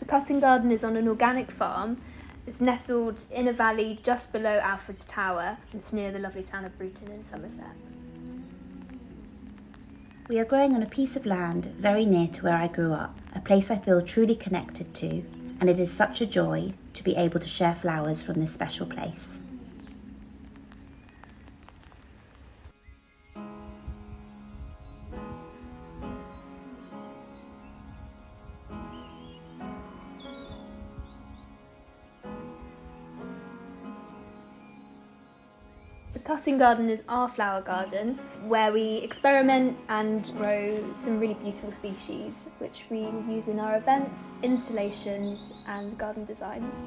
Cutting Garden is on an organic farm. It's nestled in a valley just below Alfred's Tower. It's near the lovely town of Bruton in Somerset. We are growing on a piece of land very near to where I grew up, a place I feel truly connected to, and it is such a joy to be able to share flowers from this special place. The Cutting Garden is our flower garden where we experiment and grow some really beautiful species which we will use in our events, installations and garden designs.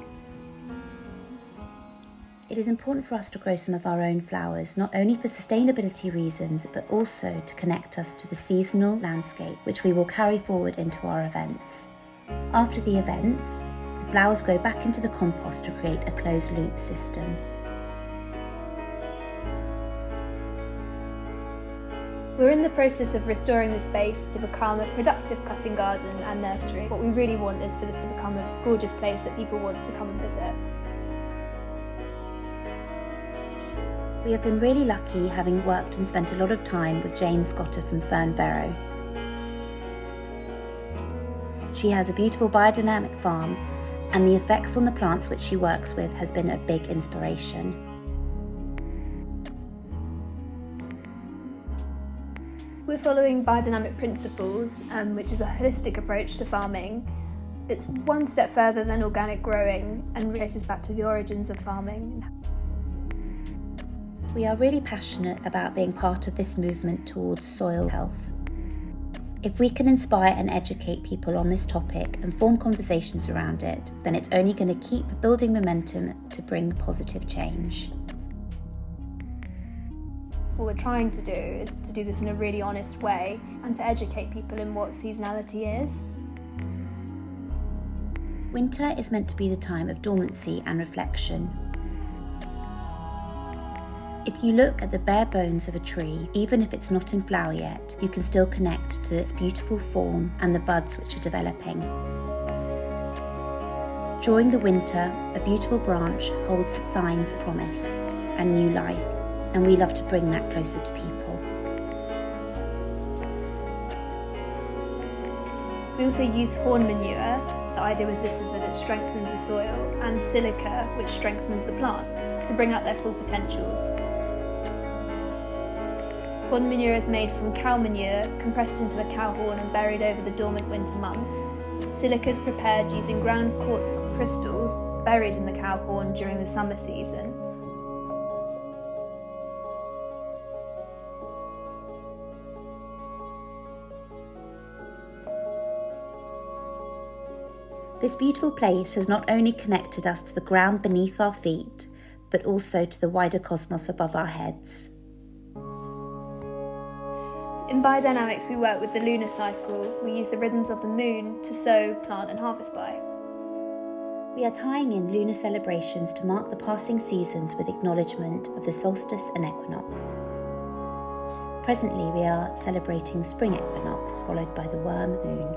It is important for us to grow some of our own flowers, not only for sustainability reasons, but also to connect us to the seasonal landscape, which we will carry forward into our events. After the events, the flowers go back into the compost to create a closed loop system. We're in the process of restoring the space to become a productive cutting garden and nursery. What we really want is for this to become a gorgeous place that people want to come and visit. We have been really lucky having worked and spent a lot of time with Jane Scotter from Fern Vero. She has a beautiful biodynamic farm and the effects on the plants which she works with has been a big inspiration. We're following biodynamic principles, which is a holistic approach to farming. It's one step further than organic growing and traces back to the origins of farming. We are really passionate about being part of this movement towards soil health. If we can inspire and educate people on this topic and form conversations around it, then it's only going to keep building momentum to bring positive change. What we're trying to do is to do this in a really honest way and to educate people in what seasonality is. Winter is meant to be the time of dormancy and reflection. If you look at the bare bones of a tree, even if it's not in flower yet, you can still connect to its beautiful form and the buds which are developing. During the winter, a beautiful branch holds signs of promise and new life, and we love to bring that closer to people. We also use horn manure. The idea with this is that it strengthens the soil, and silica, which strengthens the plant, to bring out their full potentials. Horn manure is made from cow manure, compressed into a cow horn and buried over the dormant winter months. Silica is prepared using ground quartz crystals buried in the cow horn during the summer season. This beautiful place has not only connected us to the ground beneath our feet, but also to the wider cosmos above our heads. In biodynamics, we work with the lunar cycle. We use the rhythms of the moon to sow, plant and harvest by. We are tying in lunar celebrations to mark the passing seasons with acknowledgement of the solstice and equinox. Presently, we are celebrating spring equinox, followed by the worm moon.